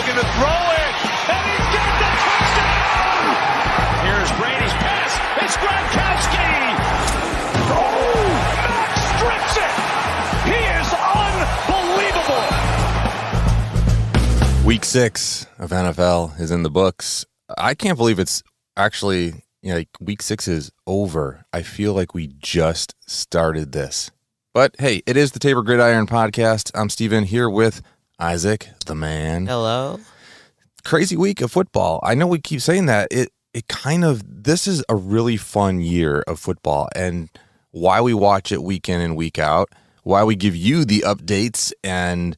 looking to throw it, and he's got the touchdown! Here's Brady's pass. It's Gronkowski! Oh, Max strips it! He is unbelievable! Week 6 of NFL is in the books. I can't believe it's actually, week 6 is over. I feel like we just started this. But hey, it is the Tabor Gridiron podcast. I'm Steven here with Isaac, the man. Hello. Crazy week of football. I know we keep saying that. This is a really fun year of football, and why we watch it week in and week out, why we give you the updates and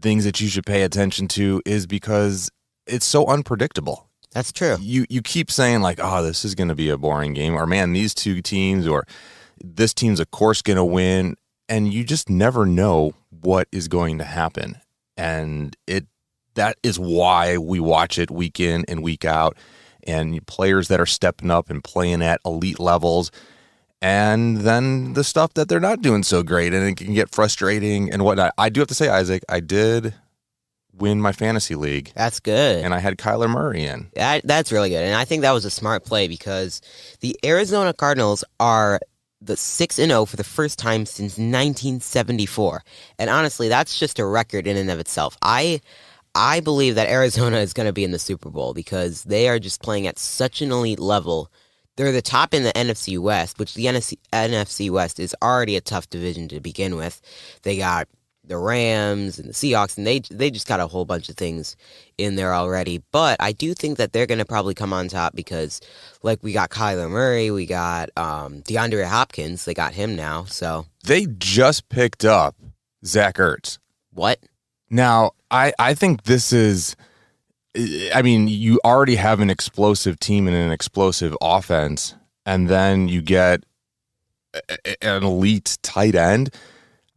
things that you should pay attention to is because it's so unpredictable. That's true. You keep saying like, oh, this is going to be a boring game, or man, these two teams, or this team's of course going to win, and you just never know what is going to happen. And that is why we watch it week in and week out, and players that are stepping up and playing at elite levels, and then the stuff that they're not doing so great, and it can get frustrating and whatnot. I do have to say, Isaac, I did win my fantasy league. That's good. And I had Kyler Murray in. That's really good. And I think that was a smart play because the Arizona Cardinals are the 6-0 for the first time since 1974. And honestly, that's just a record in and of itself. I believe that Arizona is going to be in the Super Bowl because they are just playing at such an elite level. They're the top in the NFC West, which the NFC West is already a tough division to begin with. They got the Rams and the Seahawks, and they just got a whole bunch of things in there already. But I do think that they're going to probably come on top because, like, we got Kyler Murray, we got DeAndre Hopkins. They got him now, so. They just picked up Zach Ertz. What? Now, I think this is, you already have an explosive team and an explosive offense, and then you get an elite tight end.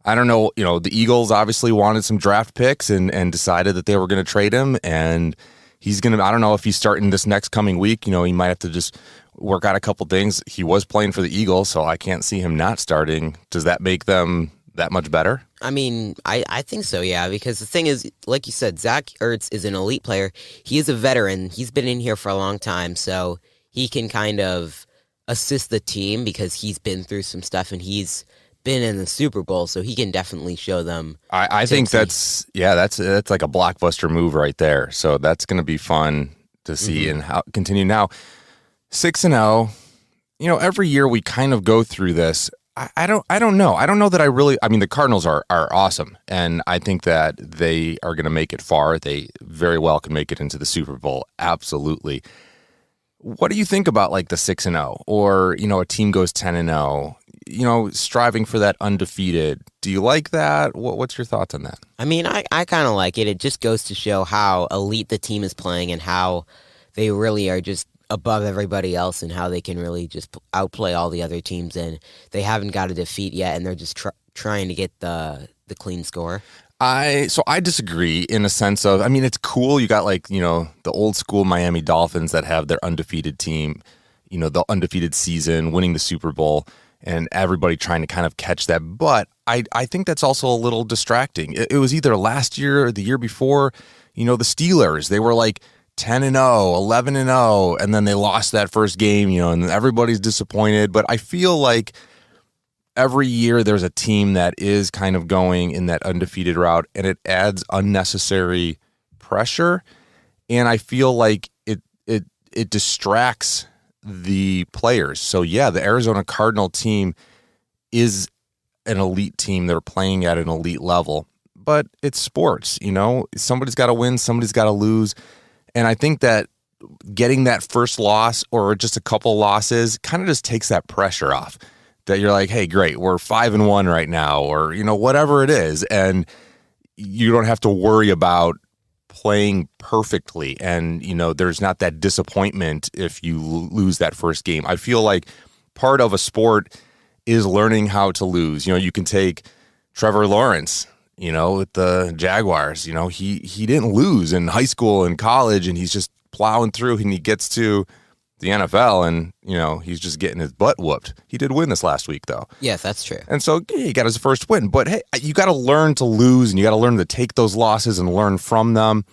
I don't know, the Eagles obviously wanted some draft picks and decided that they were going to trade him, and he's going to, I don't know if he's starting this next coming week. He might have to just work out a couple things. He was playing for the Eagles, so I can't see him not starting. Does that make them that much better? I think so, yeah, because the thing is, like you said, Zach Ertz is an elite player. He is a veteran. He's been in here for a long time, so he can kind of assist the team because he's been through some stuff and he's been in the Super Bowl, so he can definitely show them. I think that's like a blockbuster move right there. So that's going to be fun to see and how continue. Now 6-0, every year we kind of go through this. I don't know. I don't know that the Cardinals are awesome, and I think that they are going to make it far. They very well can make it into the Super Bowl. Absolutely. What do you think about like the 6-0 or, a team goes 10-0? Striving for that undefeated. Do you like that? What's your thoughts on that? I kind of like it. It just goes to show how elite the team is playing and how they really are just above everybody else and how they can really just outplay all the other teams. And they haven't got a defeat yet, and they're just trying to get the clean score. I disagree in a sense of, it's cool. You got the old school Miami Dolphins that have their undefeated team, the undefeated season, winning the Super Bowl, and everybody trying to kind of catch that. But I think that's also a little distracting. It was either last year or the year before, the Steelers, they were like 10-0, 11-0, and then they lost that first game, and everybody's disappointed. But I feel like every year there's a team that is kind of going in that undefeated route, and it adds unnecessary pressure. And I feel like it distracts the players. So yeah, the Arizona Cardinal team is an elite team. They're playing at an elite level, but it's sports, somebody's got to win, somebody's got to lose. And I think that getting that first loss or just a couple losses kind of just takes that pressure off, that you're like, hey, great, we're 5-1 right now, or, whatever it is. And you don't have to worry about playing perfectly, and there's not that disappointment if you lose that first game. I feel like part of a sport is learning how to lose. You can take Trevor Lawrence, with the Jaguars. He didn't lose in high school and college, and he's just plowing through, and he gets to the NFL, and he's just getting his butt whooped. He did win this last week, though. Yes, that's true. And so he got his first win. But hey, you got to learn to lose, and you got to learn to take those losses and learn from them.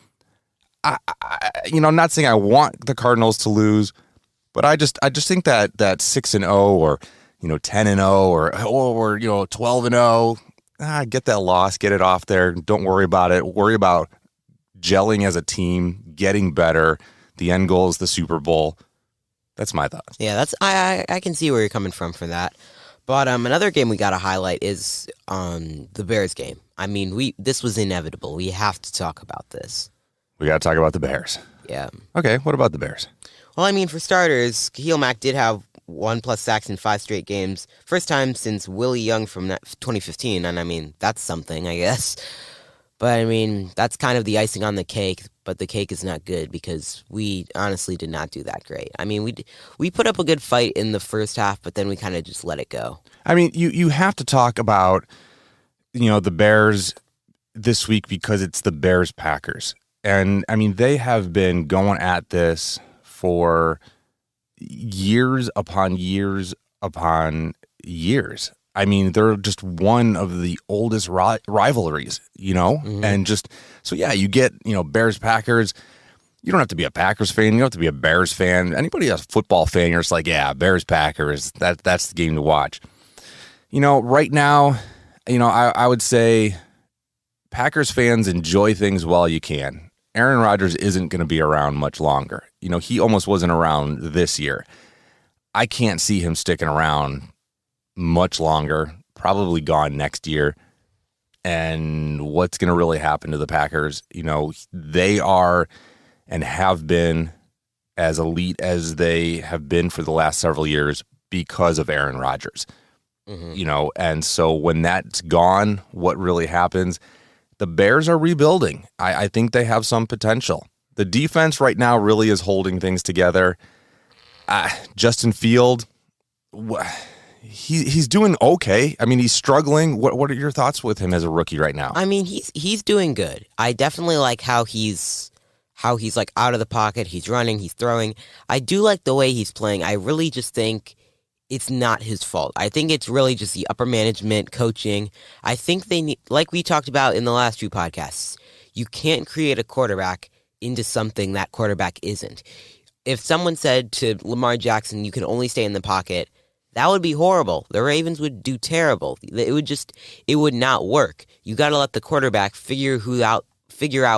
I'm not saying I want the Cardinals to lose, but I just think that 6-0 or 10-0 or 12-0, get that loss, get it off there. Don't worry about it. Worry about gelling as a team, getting better. The end goal is the Super Bowl. That's my thoughts. Yeah, I can see where you're coming from for that. But another game we got to highlight is the Bears game. I mean, this was inevitable. We have to talk about this. We got to talk about the Bears. Yeah. Okay, what about the Bears? Well, I mean, for starters, Khalil Mack did have 1+ sacks in 5 straight games. First time since Willie Young from 2015, and I mean, that's something, I guess. But I mean, that's kind of the icing on the cake, but the cake is not good because we honestly did not do that great. I mean, we put up a good fight in the first half, but then we kind of just let it go. I mean, you have to talk about, the Bears this week because it's the Bears-Packers. And, I mean, they have been going at this for years upon years upon years. I mean, they're just one of the oldest rivalries, Mm-hmm. And just, so yeah, you get, Bears, Packers. You don't have to be a Packers fan. You don't have to be a Bears fan. Anybody that's a football fan, you're just like, yeah, Bears, Packers, that's the game to watch. Right now, I would say Packers fans enjoy things while you can. Aaron Rodgers isn't going to be around much longer. He almost wasn't around this year. I can't see him sticking around much longer, probably gone next year. And what's going to really happen to the Packers? They are and have been as elite as they have been for the last several years because of Aaron Rodgers. Mm-hmm. And so when that's gone, what really happens? The Bears are rebuilding. I think they have some potential. The defense right now really is holding things together. Justin Field, he's doing okay. I mean, he's struggling. What are your thoughts with him as a rookie right now? I mean, he's doing good. I definitely like how he's like out of the pocket. He's running. He's throwing. I do like the way he's playing. I really just think it's not his fault. I think it's really just the upper management coaching. I think they need, like we talked about in the last few podcasts, you can't create a quarterback into something that quarterback isn't. If someone said to Lamar Jackson, you can only stay in the pocket, that would be horrible. The Ravens would do terrible. It would not work. You got to let the quarterback figure out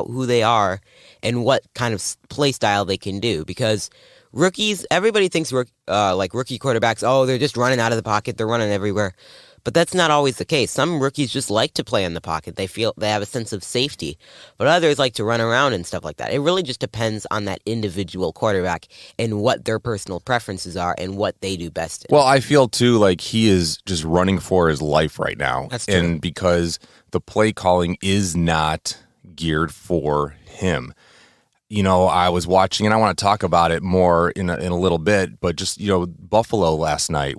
who they are and what kind of play style they can do. Because rookies, everybody thinks like rookie quarterbacks, oh, they're just running out of the pocket, they're running everywhere. But that's not always the case. Some rookies just like to play in the pocket. They feel they have a sense of safety. But others like to run around and stuff like that. It really just depends on that individual quarterback and what their personal preferences are and what they do best in. Well, I feel, too, like he is just running for his life right now. That's true. And because the play calling is not geared for him. I was watching, and I want to talk about it more in a little bit, but just, Buffalo last night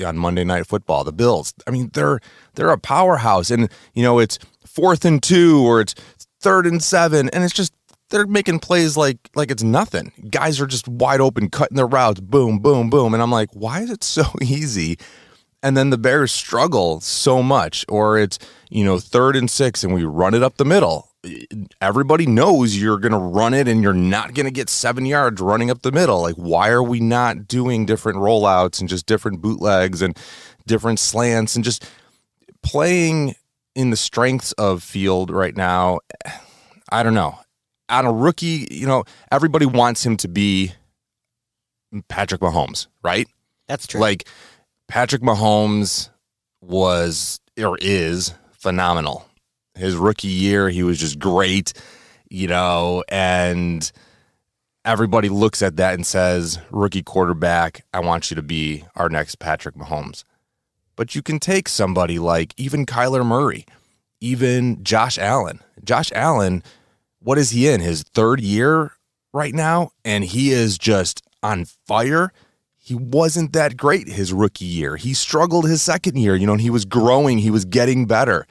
on Monday Night Football, the Bills. I mean, they're a powerhouse, and, it's 4th and 2 or it's 3rd and 7, and it's just, they're making plays like it's nothing. Guys are just wide open, cutting their routes, boom, boom, boom, and I'm like, why is it so easy? And then the Bears struggle so much, or it's, 3rd and 6, and we run it up the middle. Everybody knows you're going to run it and you're not going to get 7 yards running up the middle. Like, why are we not doing different rollouts and just different bootlegs and different slants and just playing in the strengths of Field right now? I don't know. On a rookie, everybody wants him to be Patrick Mahomes, right? That's true. Like, Patrick Mahomes was or is phenomenal. His rookie year, he was just great, and everybody looks at that and says, rookie quarterback, I want you to be our next Patrick Mahomes. But you can take somebody like even Kyler Murray, even Josh Allen. Josh Allen, what is he in? His 3rd year right now? And he is just on fire. He wasn't that great his rookie year. He struggled his 2nd year, and he was growing. He was getting better.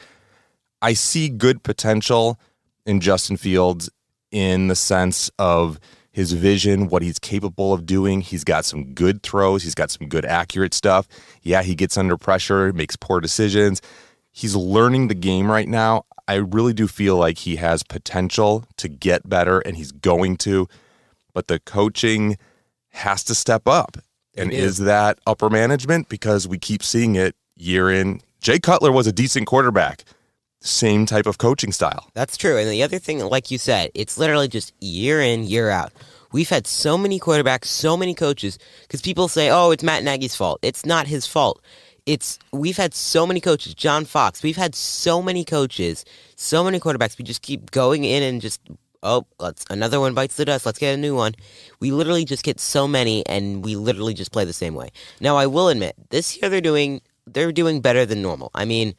I see good potential in Justin Fields in the sense of his vision, what he's capable of doing. He's got some good throws. He's got some good accurate stuff. Yeah, he gets under pressure, makes poor decisions. He's learning the game right now. I really do feel like he has potential to get better, and he's going to, but the coaching has to step up. And is that upper management? Because we keep seeing it year in. Jay Cutler was a decent quarterback. Same type of coaching style. That's true. And the other thing, like you said, it's literally just year in, year out. We've had so many quarterbacks, so many coaches, because people say, oh, it's Matt Nagy's fault. It's not his fault. We've had so many coaches. John Fox. We've had so many coaches, so many quarterbacks. We just keep going in and just, another one bites the dust. Let's get a new one. We literally just get so many, and we literally just play the same way. Now, I will admit, this year they're doing better than normal. I mean,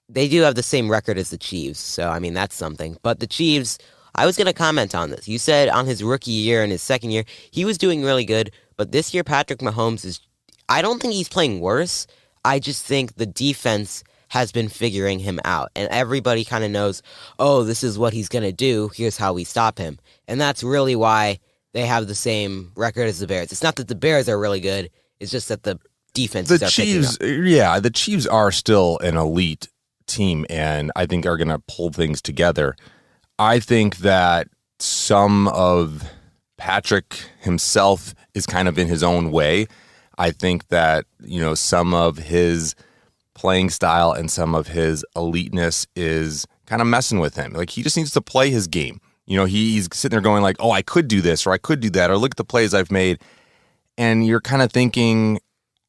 they do have the same record as the Chiefs, so, I mean, that's something. But the Chiefs, I was going to comment on this. You said on his rookie year and his second year, he was doing really good. But this year, Patrick Mahomes I don't think he's playing worse. I just think the defense has been figuring him out. And everybody kind of knows, oh, this is what he's going to do. Here's how we stop him. And that's really why they have the same record as the Bears. It's not that the Bears are really good. It's just that the defense is Chiefs, yeah, the Chiefs are still an elite team, and I think are going to pull things together. I think that some of Patrick himself is kind of in his own way. I think that, some of his playing style and some of his eliteness is kind of messing with him. Like, he just needs to play his game. He's sitting there going like, oh, I could do this, or I could do that, or look at the plays I've made. And you're kind of thinking,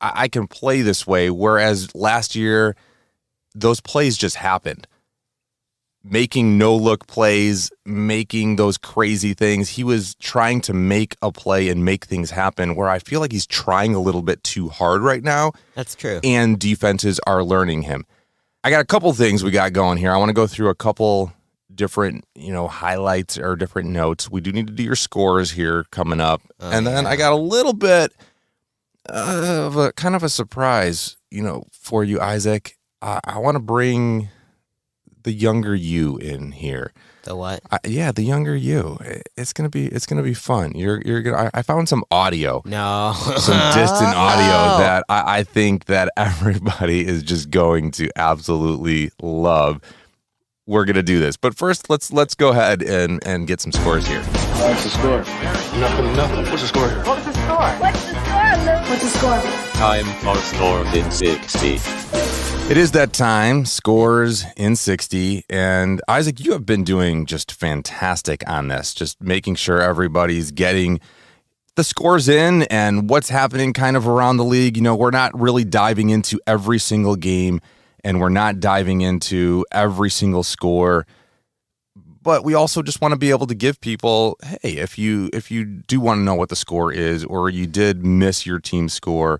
I can play this way. Whereas last year, those plays just happened. Making no-look plays, making those crazy things. He was trying to make a play and make things happen, where I feel like he's trying a little bit too hard right now. That's true. And defenses are learning him. I got a couple things we got going here. I want to go through a couple different, highlights or different notes. We do need to do your scores here coming up. And then I got a little bit of a kind of a surprise, for you, Isaac. I want to bring the younger you in here. The what? The younger you. It's gonna be fun. You're gonna. I found some audio. No, some distant audio that I think that everybody is just going to absolutely love. We're gonna do this, but first let's go ahead and get some scores here. What's the score? Nothing. What's the score? What's the score? What's the score, Luke? What's the score? Time for Scores in 60. It is that time, Scores in 60, and Isaac, you have been doing just fantastic on this, just making sure everybody's getting the scores in and what's happening kind of around the league. We're not really diving into every single game, and we're not diving into every single score, but we also just want to be able to give people, hey, if you do want to know what the score is, or you did miss your team score,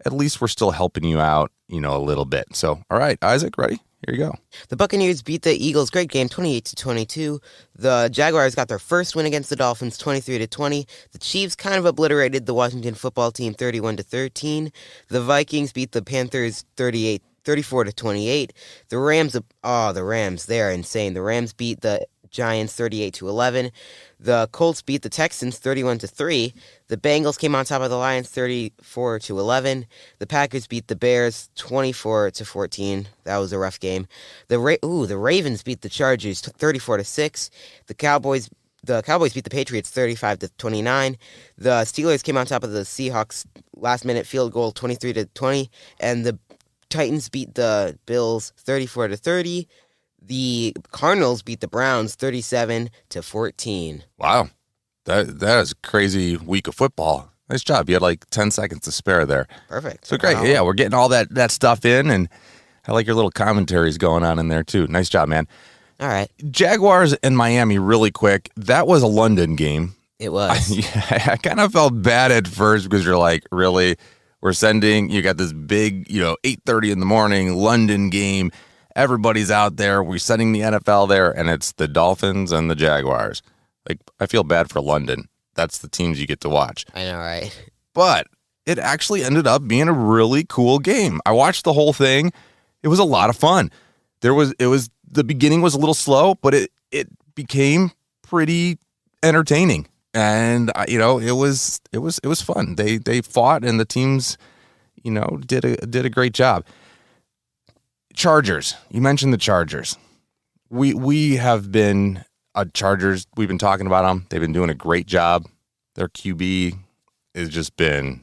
at least we're still helping you out, a little bit. So, all right, Isaac, ready? Here you go. The Buccaneers beat the Eagles. Great game, 28-22. The Jaguars got their first win against the Dolphins, 23-20. The Chiefs kind of obliterated the Washington football team, 31-13. The Vikings beat the Panthers, 34-28. The Rams, they are insane. The Rams beat the Giants 38-11. The Colts beat the Texans 31-3. The Bengals came on top of the Lions 34-11. The Packers beat the Bears 24-14. That was a rough game. The Ravens beat the Chargers 34-6. The Cowboys beat the Patriots 35-29. The Steelers came on top of the Seahawks last-minute field goal 23-20, and the Titans beat the Bills 34-30. The Cardinals beat the Browns 37-14. Wow. That is a crazy week of football. Nice job. You had like 10 seconds to spare there. Perfect. So great. Wow. Yeah, we're getting all that stuff in, and I like your little commentaries going on in there too. Nice job, man. All right. Jaguars and Miami really quick. That was a London game. It was. I kind of felt bad at first because you're like, really? You got this big, 8:30 in the morning London game. Everybody's out there. We're sending the NFL there, and it's the Dolphins and the Jaguars. Like, I feel bad for London. That's the teams you get to watch. I know, right? But it actually ended up being a really cool game. I watched the whole thing. It was a lot of fun. The beginning was a little slow, but it became pretty entertaining. And it was fun. They fought, and the teams, did a great job. Chargers. You mentioned the Chargers. we have been Chargers. We've been talking about them. They've been doing a great job. Their QB has just been,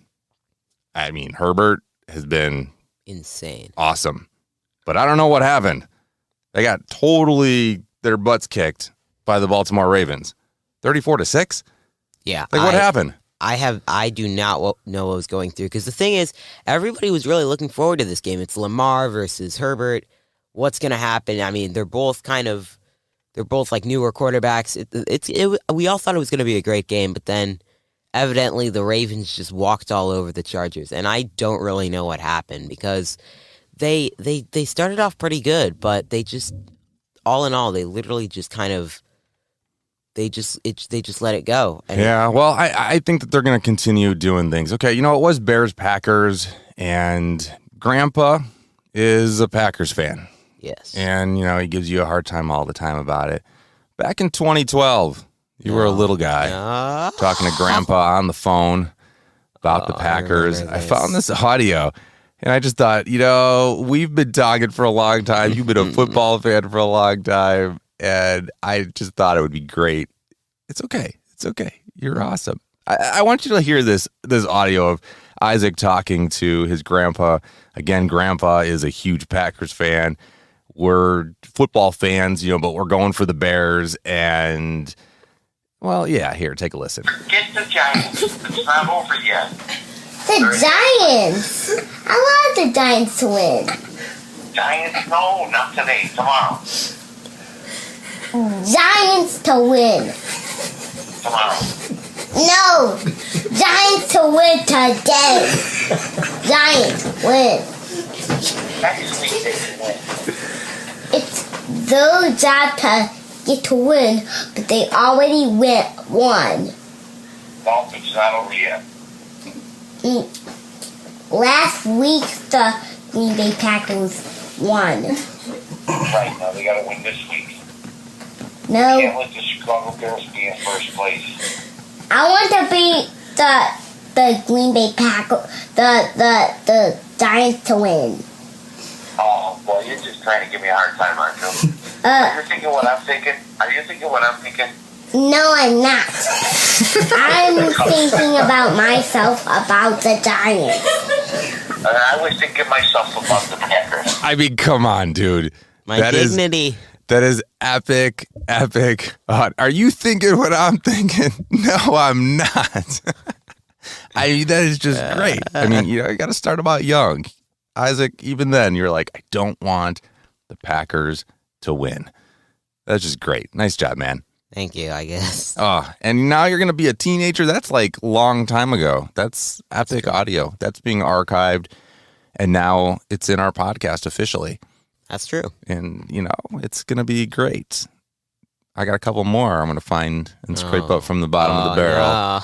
Herbert has been insane, awesome. But I don't know what happened. They got totally their butts kicked by the Baltimore Ravens, 34-6. Yeah, what happened? I do not know what was going through, because the thing is, everybody was really looking forward to this game. It's Lamar versus Herbert. What's going to happen? I mean, they're both like newer quarterbacks. We all thought it was going to be a great game, but then evidently the Ravens just walked all over the Chargers, and I don't really know what happened, because they started off pretty good, but they just, all in all, they literally just kind of they just let it go. And well, I think that they're going to continue doing things. Okay, it was Bears Packers, and Grandpa is a Packers fan. Yes. And, he gives you a hard time all the time about it. Back in 2012, you were a little guy talking to Grandpa on the phone about the Packers. I found this audio, and I just thought, we've been talking for a long time. You've been a football fan for a long time, and I just thought it would be great. It's okay. It's okay. You're awesome. I want you to hear this audio of Isaac talking to his grandpa. Again, Grandpa is a huge Packers fan. We're football fans, but we're going for the Bears. And, here, take a listen. Get the Giants. It's not over yet. The Giants. I want the Giants to win. Giants? No, not today. Tomorrow. Giants to win. Tomorrow. No. Giants to win today. Giants win. Next week they can win. It's their job to get to win, but they already won. Well, it's not over yet. Last week, the Green Bay Packers won. Right, now they gotta win this week. No. Can't let the Chicago Bears be in first place. I want to be the Green Bay Packers, the Giants to win. Oh, boy, you're just trying to give me a hard time, aren't you? Are you thinking what I'm thinking? No, I'm not. I'm thinking about myself, about the Giants. I was thinking myself about the Packers. Come on, dude. My dignity. That is epic. Are you thinking what I'm thinking? No, I'm not. That is just great. You got to start them out young. Isaac, even then, you're like, I don't want the Packers to win. That's just great. Nice job, man. Thank you, I guess. Oh, and now you're going to be a teenager? That's like long time ago. That's epic audio. That's being archived, and now it's in our podcast officially. That's true. And, it's going to be great. I got a couple more I'm going to find and scrape up from the bottom of the barrel.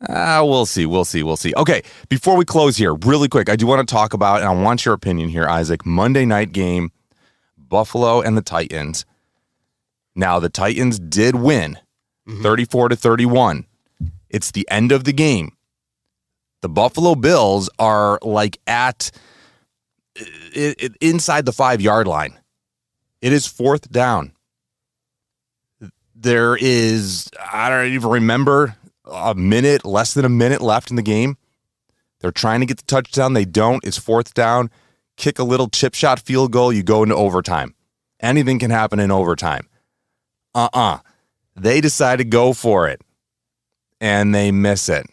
No. We'll see. Okay, before we close here, really quick, I do want to talk about, and I want your opinion here, Isaac, Monday night game, Buffalo and the Titans. Now, the Titans did win 34-31. It's the end of the game. The Buffalo Bills are like at inside the 5-yard line. It is 4th down. There is, I don't even remember, less than a minute left in the game. They're trying to get the touchdown. They don't. It's 4th down. Kick a little chip shot field goal. You go into overtime. Anything can happen in overtime. They decide to go for it, and they miss it.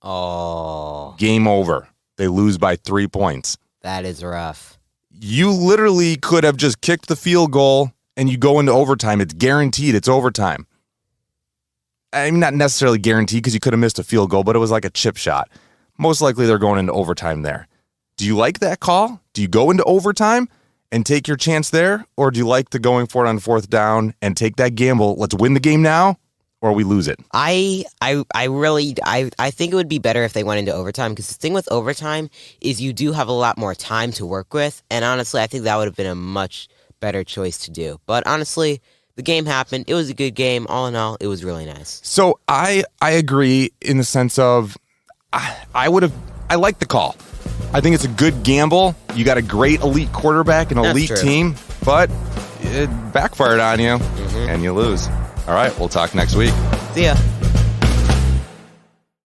Oh. Game over. They lose by 3 points. That is rough. You literally could have just kicked the field goal, and you go into overtime. It's guaranteed. It's overtime. Not necessarily guaranteed because you could have missed a field goal, but it was like a chip shot. Most likely they're going into overtime there. Do you like that call? Do you go into overtime and take your chance there? Or do you like the going for it on 4th down and take that gamble? Let's win the game now, or we lose it. I think it would be better if they went into overtime, because the thing with overtime is you do have a lot more time to work with. And honestly, I think that would have been a much better choice to do. But honestly, the game happened. It was a good game. All in all, it was really nice. So I agree in the sense of I like the call. I think it's a good gamble. You got a great elite quarterback, an elite team, but it backfired on you, and you lose. All right, we'll talk next week. See ya.